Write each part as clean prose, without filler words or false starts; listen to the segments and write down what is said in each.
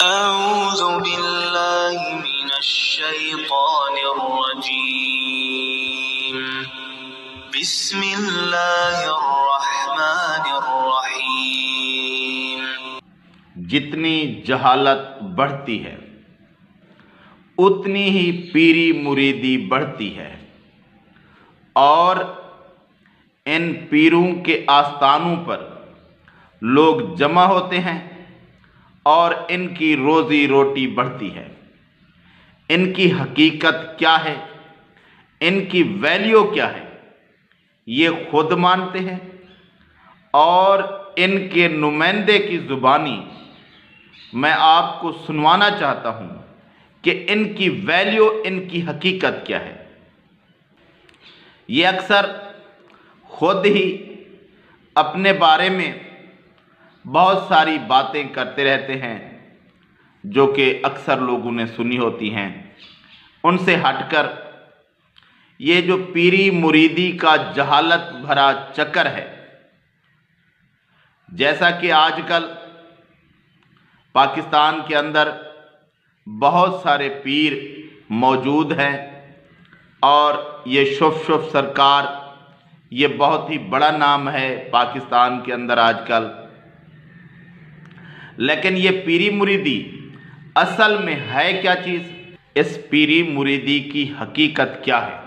أعوذ بالله من الشيطان الرجيم بسم اللہ الرحمن الرحیم۔ جتنی جہالت بڑھتی ہے اتنی ہی پیری مریدی بڑھتی ہے، اور ان پیروں کے آستانوں پر لوگ جمع ہوتے ہیں اور ان کی روزی روٹی بڑھتی ہے۔ ان کی حقیقت کیا ہے، ان کی ویلیو کیا ہے، یہ خود مانتے ہیں، اور ان کے نمائندے کی زبانی میں آپ کو سنوانا چاہتا ہوں کہ ان کی ویلیو، ان کی حقیقت کیا ہے۔ یہ اکثر خود ہی اپنے بارے میں بہت ساری باتیں کرتے رہتے ہیں جو کہ اکثر لوگوں نے سنی ہوتی ہیں۔ ان سے ہٹ کر یہ جو پیری مریدی کا جہالت بھرا چکر ہے، جیسا کہ آج کل پاکستان کے اندر بہت سارے پیر موجود ہیں، اور یہ شف سرکار یہ بہت ہی بڑا نام ہے پاکستان کے اندر آج کل، لیکن یہ پیری مریدی اصل میں ہے کیا چیز؟ اس پیری مریدی کی حقیقت کیا ہے؟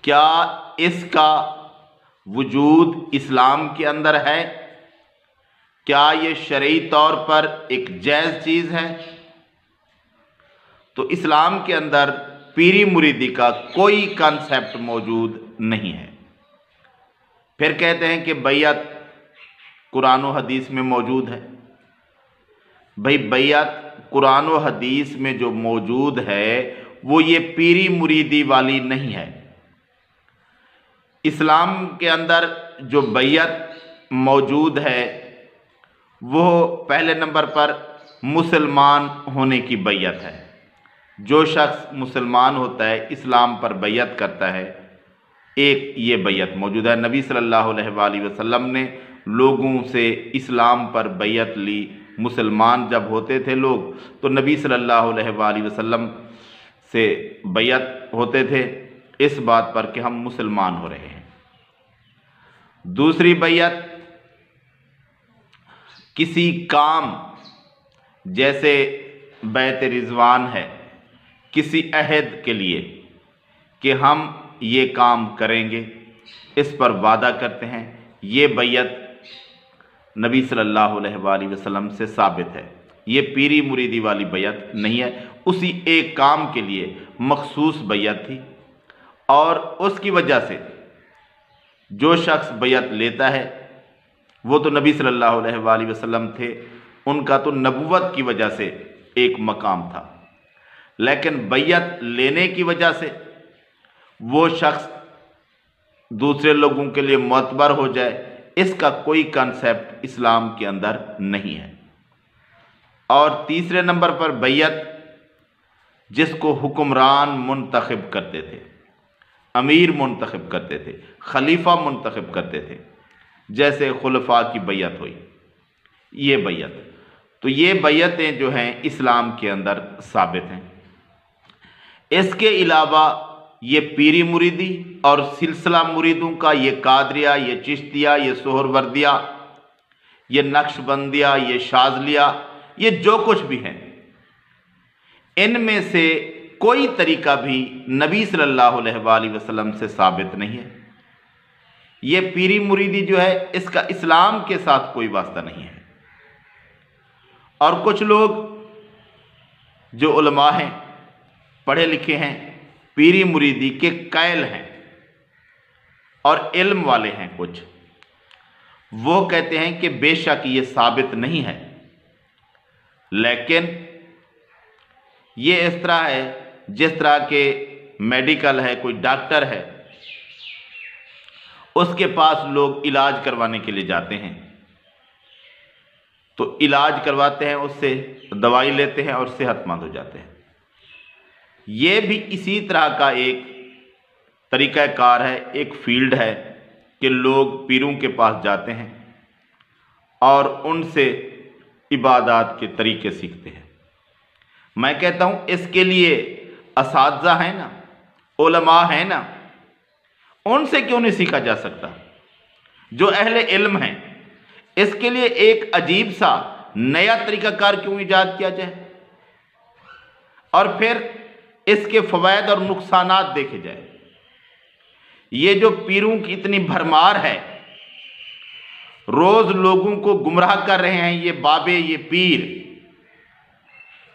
کیا اس کا وجود اسلام کے اندر ہے؟ کیا یہ شرعی طور پر ایک جائز چیز ہے؟ تو اسلام کے اندر پیری مریدی کا کوئی کانسیپٹ موجود نہیں ہے۔ پھر کہتے ہیں کہ بیعت قرآن و حدیث میں موجود ہے۔ بھئی بیعت قرآن و حدیث میں جو موجود ہے وہ یہ پیری مریدی والی نہیں ہے۔ اسلام کے اندر جو بیعت موجود ہے وہ پہلے نمبر پر مسلمان ہونے کی بیعت ہے۔ جو شخص مسلمان ہوتا ہے، اسلام پر بیعت کرتا ہے، ایک یہ بیعت موجود ہے۔ نبی صلی اللہ علیہ وآلہ وسلم نے لوگوں سے اسلام پر بیعت لی۔ مسلمان جب ہوتے تھے لوگ تو نبی صلی اللہ علیہ وآلہ وسلم سے بیعت ہوتے تھے اس بات پر کہ ہم مسلمان ہو رہے ہیں۔ دوسری بیعت کسی کام، جیسے بیعت رضوان ہے، کسی عہد کے لیے کہ ہم یہ کام کریں گے، اس پر وعدہ کرتے ہیں، یہ بیعت نبی صلی اللہ علیہ وآلہ وسلم سے ثابت ہے۔ یہ پیری مریدی والی بیعت نہیں ہے، اسی ایک کام کے لیے مخصوص بیعت تھی، اور اس کی وجہ سے جو شخص بیعت لیتا ہے وہ تو نبی صلی اللہ علیہ وآلہ وسلم تھے، ان کا تو نبوت کی وجہ سے ایک مقام تھا، لیکن بیعت لینے کی وجہ سے وہ شخص دوسرے لوگوں کے لیے معتبر ہو جائے، اس کا کوئی کانسیپٹ اسلام کے اندر نہیں ہے۔ اور تیسرے نمبر پر بیعت جس کو حکمران منتخب کرتے تھے، امیر منتخب کرتے تھے، خلیفہ منتخب کرتے تھے، جیسے خلفاء کی بیعت ہوئی، یہ بیعت، تو یہ بیعتیں جو ہیں اسلام کے اندر ثابت ہیں۔ اس کے علاوہ یہ پیری مریدی اور سلسلہ مریدوں کا، یہ قادریہ، یہ چشتیہ، یہ سہروردیہ، یہ نقش بندیہ، یہ شاذلیہ، یہ جو کچھ بھی ہیں، ان میں سے کوئی طریقہ بھی نبی صلی اللہ علیہ وآلہ وسلم سے ثابت نہیں ہے۔ یہ پیری مریدی جو ہے اس کا اسلام کے ساتھ کوئی واسطہ نہیں ہے۔ اور کچھ لوگ جو علماء ہیں، پڑھے لکھے ہیں، پیری مریدی کے قائل ہیں اور علم والے ہیں، کچھ وہ کہتے ہیں کہ بے شک یہ ثابت نہیں ہے، لیکن یہ اس طرح ہے جس طرح کہ میڈیکل ہے، کوئی ڈاکٹر ہے، اس کے پاس لوگ علاج کروانے کے لیے جاتے ہیں، تو علاج کرواتے ہیں، اس سے دوائی لیتے ہیں اور صحت مند ہو جاتے ہیں۔ یہ بھی اسی طرح کا ایک طریقہ کار ہے، ایک فیلڈ ہے کہ لوگ پیروں کے پاس جاتے ہیں اور ان سے इबादत के तरीके सीखते हैं। मैं कहता हूँ इसके लिए असातिज़ा हैं ना, उलमा हैं ना, उनसे क्यों नहीं सीखा जा सकता? जो अहले इल्म हैं, इसके लिए एक अजीब सा नया तरीक़ाकार क्यों ईजाद किया जाए और फिर इसके फ़वाइद और नुकसानात देखे जाए। ये जो पीरों की इतनी भरमार है, रोज़ लोगों को गुमराह कर रहे हैं, ये बाबे, ये पीर,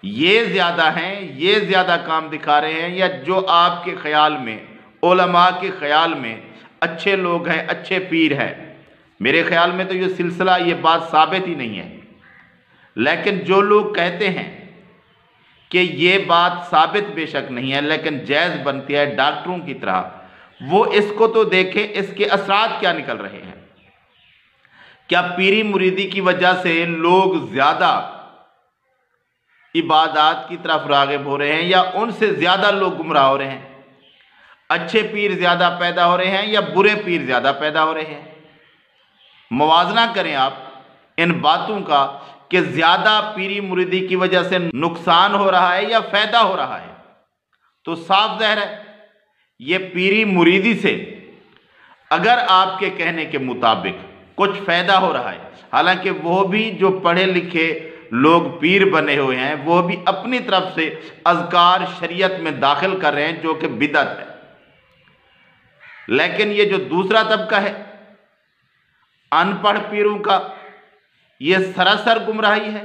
ये ज़्यादा हैं, ये ज़्यादा काम दिखा रहे हैं, या जो आपके ख़याल में, उलमा के ख़याल में अच्छे लोग हैं, अच्छे पीर हैं? मेरे ख़याल में तो ये सिलसिला, ये बात साबित ही नहीं है। लेकिन जो लोग कहते हैं कि ये बात साबित बेशक नहीं है लेकिन जायज़ बनती है डॉक्टरों की तरह, वो इसको तो देखें, इसके असरात क्या निकल रहे हैं। क्या पीरी मुरीदी की वजह से लोग ज़्यादा इबादत की तरफ राग़िब हो रहे हैं या उनसे ज़्यादा लोग गुमराह हो रहे हैं? अच्छे पीर ज़्यादा पैदा हो रहे हैं या बुरे पीर ज़्यादा पैदा हो रहे हैं? मुवाज़ना करें आप इन बातों का कि ज़्यादा पीरी मुरीदी की वजह से नुकसान हो रहा है या फ़ायदा हो रहा है। तो साफ ज़ाहिर है ये पीरी मुरीदी से अगर आपके कहने के मुताबिक कुछ फ़ायदा हो रहा है, हालांकि वो भी जो पढ़े लिखे लोग पीर बने हुए हैं वो भी अपनी तरफ से अज़कार शरीयत में दाखिल कर रहे हैं जो कि बिदअत है, लेकिन ये जो दूसरा तबका है अनपढ़ पीरों का, ये सरासर गुमराही है।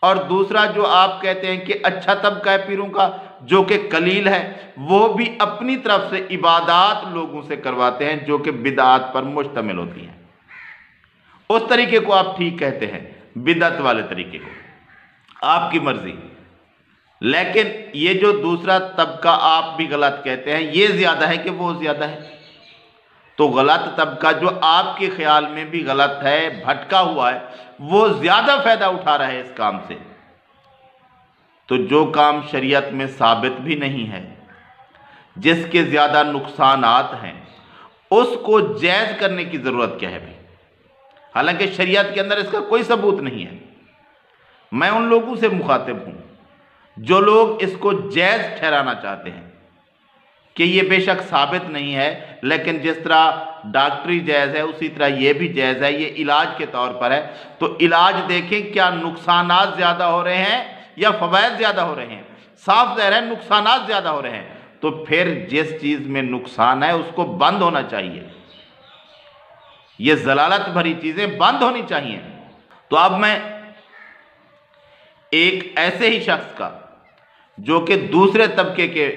और दूसरा जो आप कहते हैं कि अच्छा तबका है पीरों का जो कि कलील है, वो भी अपनी तरफ से इबादत लोगों से करवाते हैं जो कि बिदअत पर मुश्तमिल होती हैं। उस तरीके को आप ठीक कहते हैं, बिदअत वाले तरीके को, आपकी मर्जी। लेकिन ये जो दूसरा तबका आप भी गलत कहते हैं, ये ज़्यादा है कि वो ज़्यादा है? तो गलत तबका जो आपके ख्याल में भी गलत है, भटका हुआ है, वो ज़्यादा फ़ायदा उठा रहा है इस काम से। तो जो काम शरीयत में साबित भी नहीं है, जिसके ज़्यादा नुकसानात हैं, उसको जायज़ करने की ज़रूरत क्या है भाई? हालांकि शरीयत के अंदर इसका कोई सबूत नहीं है। मैं उन लोगों से मुखातिब हूँ जो लोग इसको जायज़ ठहराना चाहते हैं कि ये बेशक साबित नहीं है, लेकिन जिस तरह डॉक्टरी जायज़ है उसी तरह ये भी जायज़ है, ये इलाज के तौर पर है। तो इलाज देखें क्या नुकसानात ज़्यादा हो रहे हैं या फ़वाइद ज़्यादा हो रहे हैं? साफ ज़ाहिर है नुकसानात ज़्यादा हो रहे हैं। तो फिर जिस चीज़ में नुकसान है उसको बंद होना चाहिए, ये ज़लालत भरी चीज़ें बंद होनी चाहिए। तो अब मैं एक ऐसे ही शख्स का जो कि दूसरे तबके के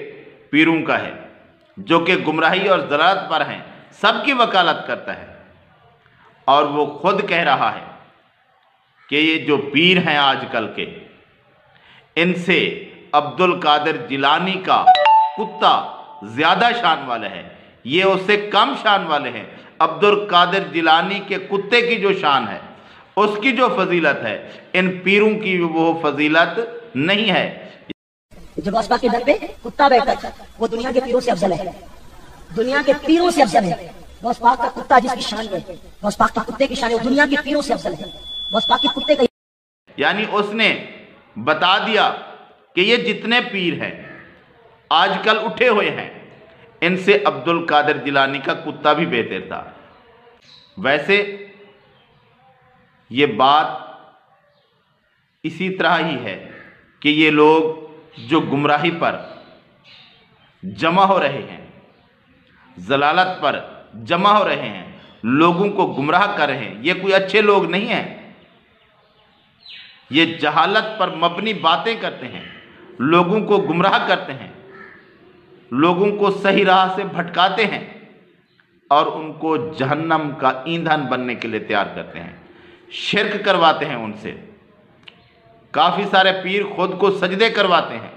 पीरों का है, जो कि गुमराही और ज़लालत पर हैं, सबकी वकालत करता है, और वो खुद कह रहा है कि ये जो पीर हैं आजकल के, इनसे अब्दुल कादिर जिलानी का कुत्ता ज़्यादा शान वाला है, ये उससे कम शान वाले हैं। अब्दुल कादिर जिलानी के कुत्ते की जो शान है, उसकी जो फजीलत है, इन पीरों की वो फजीलत नहीं है। जो गौस के दर पे कुत्ता बैठा था वो दुनिया के पीरों से अफजल है, दुनिया के पीरों से अफजल है। गौस पाक का कुत्ता जिसकी शान है, गौस पाक के कुत्ते की शान है, वो दुनिया के पीरों से अफजल है। गौस पाक के कुत्ते का, यानी उसने बता दिया कि ये जितने पीर हैं आजकल उठे हुए हैं, इनसे अब्दुल कादिर जिलानी का कुत्ता भी बेहतर था। वैसे ये बात इसी तरह ही है कि ये लोग जो गुमराही पर जमा हो रहे हैं, जलालत पर जमा हो रहे हैं, लोगों को गुमराह कर रहे हैं, ये कोई अच्छे लोग नहीं हैं। ये जहालत पर मबनी बातें करते हैं, लोगों को गुमराह करते हैं, लोगों को सही राह से भटकाते हैं और उनको जहन्नम का ईंधन बनने के लिए तैयार करते हैं, शिर्क करवाते हैं उनसे। काफ़ी सारे पीर खुद को सजदे करवाते हैं,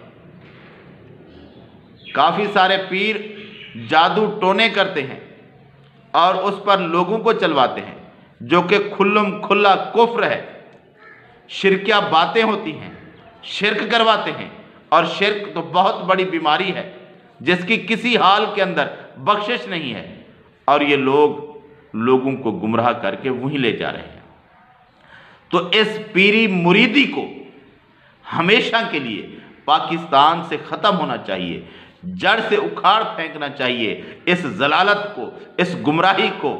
काफ़ी सारे पीर जादू टोने करते हैं और उस पर लोगों को चलवाते हैं, जो कि खुल्लम खुल्ला कुफ्र है। शिरकिया बातें होती हैं, शिरक करवाते हैं, और शिरक तो बहुत बड़ी बीमारी है जिसकी किसी हाल के अंदर बख्शिश नहीं है, और ये लोग लोगों को गुमराह करके वहीं ले जा रहे हैं। تو اس پیری مریدی کو ہمیشہ کے لیے پاکستان سے ختم ہونا چاہیے، جڑ سے اکھاڑ پھینکنا چاہیے، اس ضلالت کو، اس گمراہی کو